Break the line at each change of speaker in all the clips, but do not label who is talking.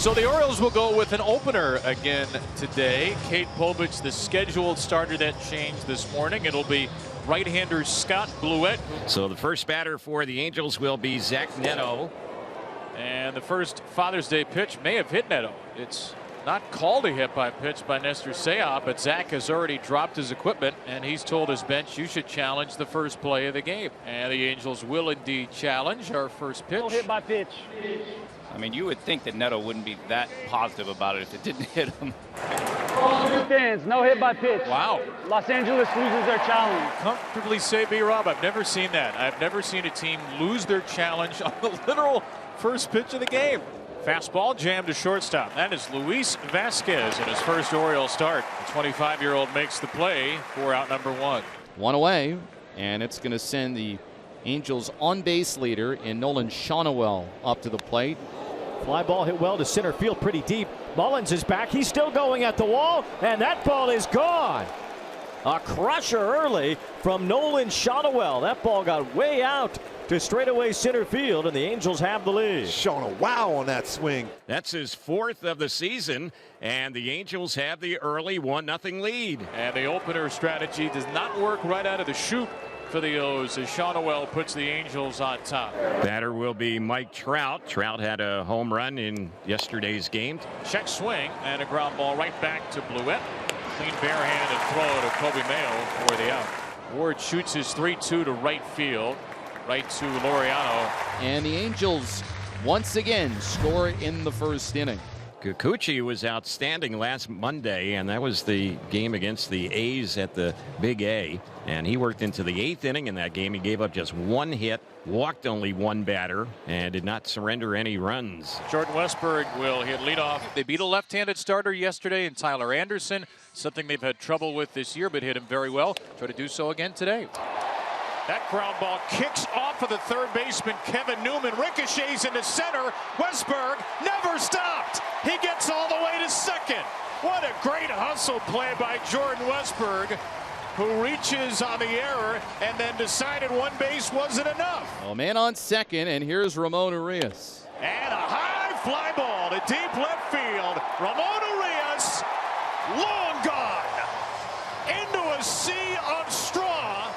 So the Orioles will go with an opener again today. Cade Povich, the scheduled starter that changed this morning. It'll be right-hander Scott Blewett.
So the first batter for the Angels will be Zach Neto.
And the first Father's Day pitch may have hit Neto. It's not called a hit by pitch by Nestor Seah, but Zach has already dropped his equipment, and he's told his bench, you should challenge the first play of the game. And the Angels will indeed challenge our first pitch.
No hit by pitch.
I mean, you would think that Neto wouldn't be that positive about it if it didn't hit him.
Stands, no hit by pitch.
Wow.
Los Angeles loses their challenge.
Comfortably say B-Rob. I've never seen that. I've never seen a team lose their challenge on the literal first pitch of the game. Fastball jammed to shortstop. That is Luis Vasquez in his first Oriole start. The 25-year-old makes the play for out number one.
One away, and it's going to send the Angels on-base leader in Nolan Shonowell up to the plate.
Fly ball hit well to center field, pretty deep. Mullins is back. He's still going at the wall, and that ball is gone. A crusher early from Nolan Shonowell. That ball got way out to straightaway center field, and the Angels have the lead.
Shonowell on that swing.
That's his fourth of the season, and the Angels have the early 1-0 lead.
And the opener strategy does not work right out of the chute for the O's as Shonowell puts the Angels on top.
Batter will be Mike Trout. Trout had a home run in yesterday's game.
Check swing and a ground ball right back to Blewett. Clean bare-handed throw to Kobe Mayo for the out. Ward shoots his 3-2 to right field. Right to Laureano.
And the Angels once again score in the first inning.
Kikuchi was outstanding last Monday, and that was the game against the A's at the Big A. And he worked into the 8th inning in that game. He gave up just one hit, walked only one batter, and did not surrender any runs.
Jordan Westburg will hit leadoff. They beat a left-handed starter yesterday in Tyler Anderson, something they've had trouble with this year, but hit him very well. Try to do so again today. That ground ball kicks off of the third baseman, Kevin Newman, ricochets into center. Westburg never stopped. He gets all the way to second. What a great hustle play by Jordan Westburg, who reaches on the error and then decided one base wasn't enough.
A man on second, and here's Ramon Urias.
And a high fly ball to deep left field. Ramon Urias, long gone into a sea of straw.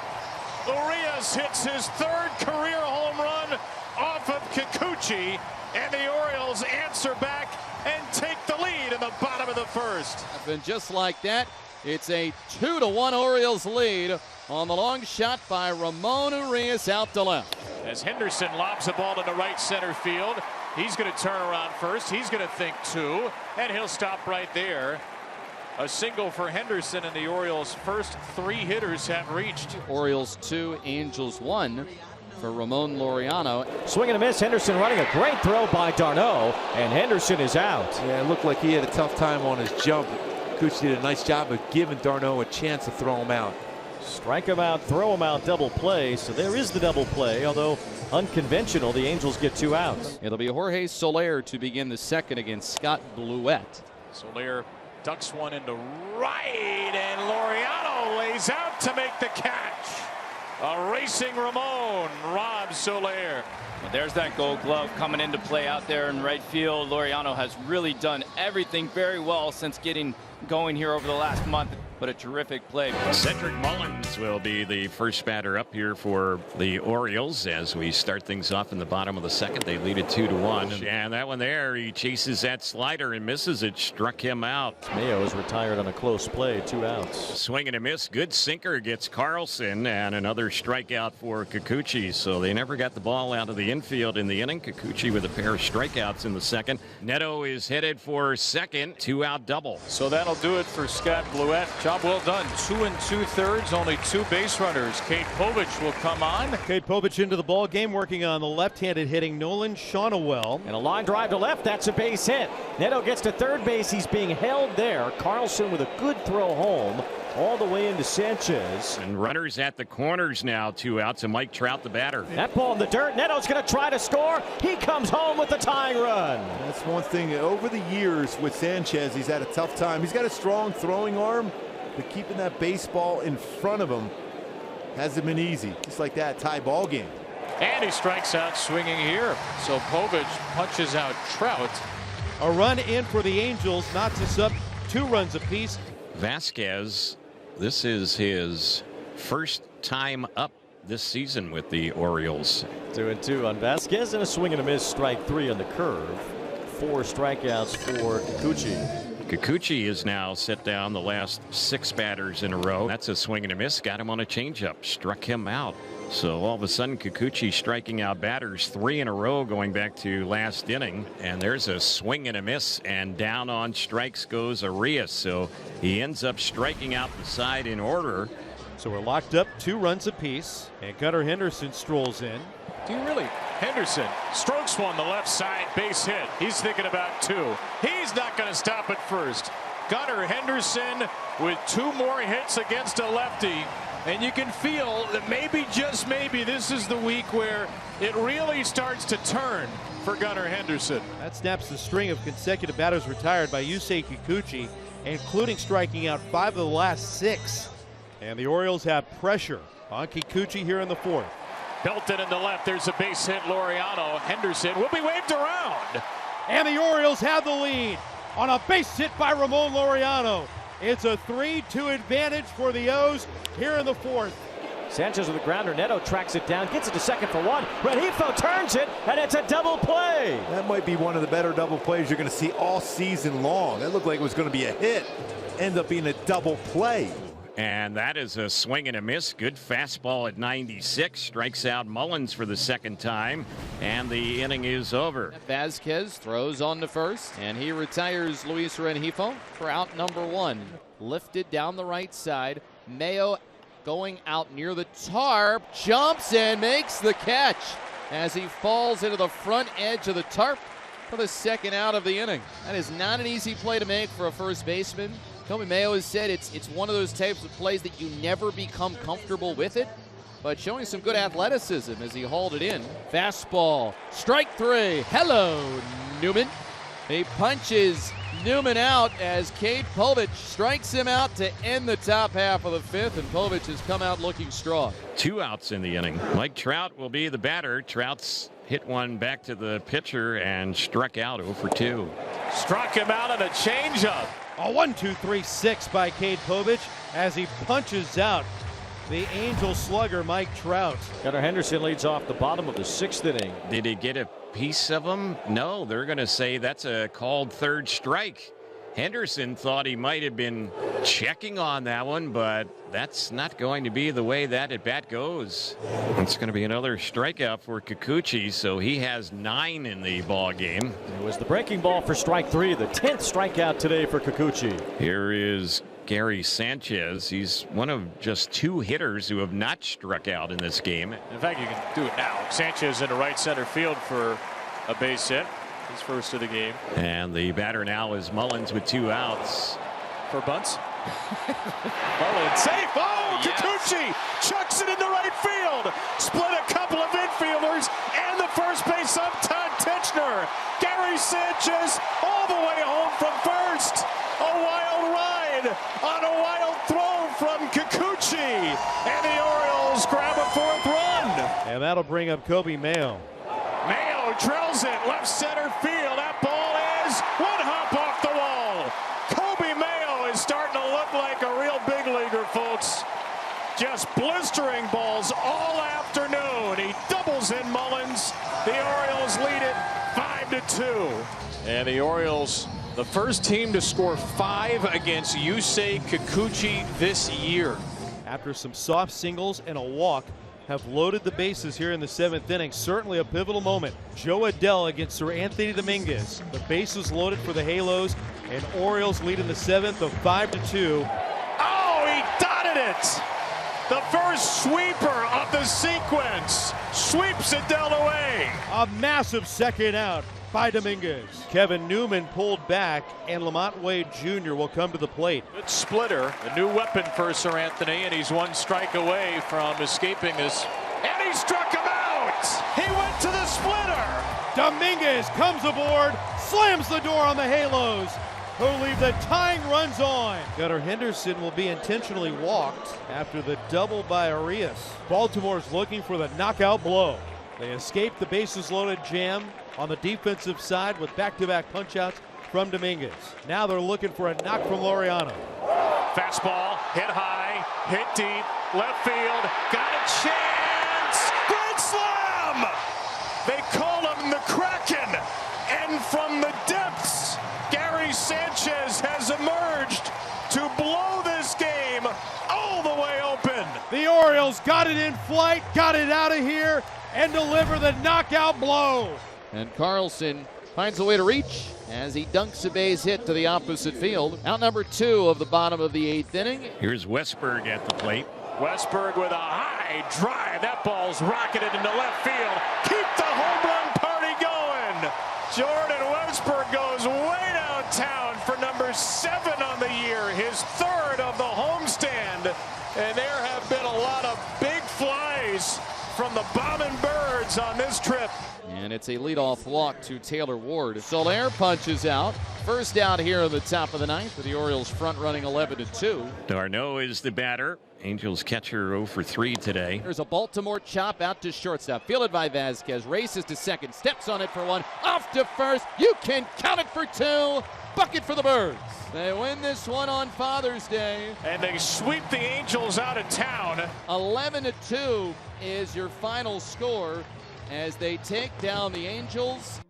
Urias hits his third career home run off of Kikuchi, and the Orioles answer back and take the lead in the bottom of the first.
And just like that, it's a 2-1 Orioles lead on the long shot by Ramon Urias out to left.
As Henderson lobs the ball into right center field, he's going to turn around first. He's going to think two, and he'll stop right there. A single for Henderson, and the Orioles' first three hitters have reached.
Orioles 2, Angels 1 for Ramon Laureano.
Swing and a miss. Henderson running a great throw by d'Arnaud, and Henderson is out.
Yeah, it looked like he had a tough time on his jump. Kikuchi did a nice job of giving d'Arnaud a chance to throw him out.
Strike him out, throw him out, double play. So there is the double play, although unconventional. The Angels get 2 outs.
It'll be Jorge Soler to begin the second against Scott Blewett.
Soler ducks one into right, and Laureano lays out to make the catch. A racing Ramon robs Soler.
Well, there's that Gold Glove coming into play out there in right field. Laureano has really done everything very well since getting going here over the last month. But a terrific play.
Cedric Mullins will be the first batter up here for the Orioles as we start things off in the bottom of the second. They lead it 2-1. And that one there, he chases that slider and misses it. Struck him out.
Mayo is retired on a close play, 2 outs.
Swing and a miss. Good sinker gets Carlson, and another strikeout for Kikuchi. So they never got the ball out of the infield in the inning. Kikuchi with a pair of strikeouts in the second. Neto is headed for second. 2-out double.
So that'll do it for Scott Blewett. Job well done. 2 2/3, only 2 base runners. Cade Povich will come on.
Cade Povich into the ball game, working on the left-handed hitting Nolan Shonowell.
And a line drive to left. That's a base hit. Neto gets to third base. He's being held there. Carlson with a good throw home all the way into Sanchez.
And runners at the corners now. 2 outs, and Mike Trout the batter.
That ball in the dirt. Neto's going to try to score. He comes home with the tying run.
That's one thing. Over the years with Sanchez, he's had a tough time. He's got a strong throwing arm, but keeping that baseball in front of him hasn't been easy. Just like that, tie ball game.
And he strikes out swinging here. So Povich punches out Trout.
A run in for the Angels, knocks us up 2 runs apiece.
Vasquez, this is his first time up this season with the Orioles.
2-2 on Vasquez, and a swing and a miss, strike 3 on the curve. 4 strikeouts for Kikuchi.
Kikuchi is now set down the last 6 batters in a row. That's a swing and a miss. Got him on a changeup. Struck him out. So all of a sudden, Kikuchi striking out batters 3 in a row going back to last inning. And there's a swing and a miss. And down on strikes goes Arias. So he ends up striking out the side in order.
So we're locked up 2 runs apiece. And Gunnar Henderson strolls in.
Do you really? Henderson strokes one the left side, base hit. He's thinking about 2. He's not going to stop at first. Gunnar Henderson with 2 more hits against a lefty. And you can feel that maybe, just maybe, this is the week where it really starts to turn for Gunnar Henderson.
That snaps the string of consecutive batters retired by Yusei Kikuchi, including striking out 5 of the last 6. And the Orioles have pressure on Kikuchi here in the 4th.
Belted in the left. There's a base hit. Laureano. Henderson will be waved around.
And the Orioles have the lead on a base hit by Ramon Laureano. It's a 3-2 advantage for the O's here in the 4th.
Sanchez with the grounder. Neto tracks it down, gets it to second for 1. Rengifo turns it, and it's a double play.
That might be one of the better double plays you're going to see all season long. That looked like it was going to be a hit. End up being a double play.
And that is a swing and a miss. Good fastball at 96. Strikes out Mullins for the 2nd time. And the inning is over.
Vasquez throws on to first, and he retires Luis Rengifo for out number 1. Lifted down the right side. Mayo going out near the tarp, jumps and makes the catch as he falls into the front edge of the tarp for the 2nd out of the inning. That is not an easy play to make for a first baseman. Kobe Mayo has said it's one of those types of plays that you never become comfortable with it, but showing some good athleticism as he hauled it in. Fastball, strike 3. Hello, Newman. He punches Newman out as Cade Povich strikes him out to end the top half of the 5th, and Povich has come out looking strong.
2 outs in the inning. Mike Trout will be the batter. Trout's hit one back to the pitcher and struck out 0 for 2.
Struck him out on a changeup.
A 1-2-3-6 by Cade Povich as he punches out the Angel slugger Mike Trout.
Gunnar Henderson leads off the bottom of the 6th inning.
Did he get a piece of him? No, they're going to say that's a called 3rd strike. Henderson thought he might have been checking on that one, but that's not going to be the way that at bat goes. It's going to be another strikeout for Kikuchi, so he has 9 in the ball game.
It was the breaking ball for strike 3, the 10th strikeout today for Kikuchi.
Here is Gary Sanchez. He's one of just 2 hitters who have not struck out in this game.
In fact, you can do it now. Sanchez in the right center field for a base hit. His first of the game.
And the batter now is Mullins with 2 outs.
For bunts. Mullins safe. Oh, yes. Kikuchi chucks it in the right field. Split a couple of infielders and the first base up, Todd Titchener. Gary Sanchez all the way home from first. A wild ride on a wild throw from Kikuchi. And the Orioles grab a 4th run.
And that'll bring up Kobe Mayo.
Mayo drills it left center field. That ball is 1 hop off the wall. Kobe Mayo is starting to look like a real big leaguer, folks. Just blistering balls all afternoon. He doubles in Mullins. The Orioles lead it 5-2. And the Orioles, the first team to score 5 against Yusei Kikuchi this year.
After some soft singles and a walk, have loaded the bases here in the 7th inning. Certainly a pivotal moment. Joe Adell against Sir Anthony Dominguez. The bases loaded for the Halos, and Orioles lead in the 7th of 5-2.
Oh, he dotted it! The first sweeper of the sequence. Sweeps Adell away.
A massive 2nd out by Dominguez. Kevin Newman pulled back, and Lamont Wade Jr. will come to the plate.
Good splitter, a new weapon for Sir Anthony, and he's 1 strike away from escaping this. And he struck him out! He went to the splitter!
Dominguez comes aboard, slams the door on the Halos, who leave the tying runs on. Gunnar Henderson will be intentionally walked after the double by Arias. Baltimore's looking for the knockout blow. They escape the bases loaded jam on the defensive side with back-to-back punch-outs from Dominguez. Now they're looking for a knock from Laureano.
Fastball, hit high, hit deep, left field, got a chance! Grand slam! They call him the Kraken, and from the depths, Gary Sanchez has emerged to blow this game all the way open.
The Orioles got it in flight, got it out of here, and deliver the knockout blow.
And Carlson finds a way to reach as he dunks a base hit to the opposite field. Out number 2 of the bottom of the 8th inning.
Here's Westberg at the plate.
Westberg with a high drive. That ball's rocketed into left field. Keep the home run party going. Jordan Westberg goes way downtown for number 7 on the year, his 3rd of the homestand. And there have been a lot of big flies from the bombing birds on this trip.
And it's a leadoff walk to Taylor Ward. Soler punches out. First out here in the top of the 9th for the Orioles front running 11-2.
Darno is the batter. Angels catcher 0 for 3 today.
There's a Baltimore chop out to shortstop. Fielded by Vasquez. Races to second. Steps on it for 1. Off to first. You can count it for 2. Bucket for the Birds. They win this one on Father's Day.
And they sweep the Angels out of town.
11-2 is your final score as they take down the Angels.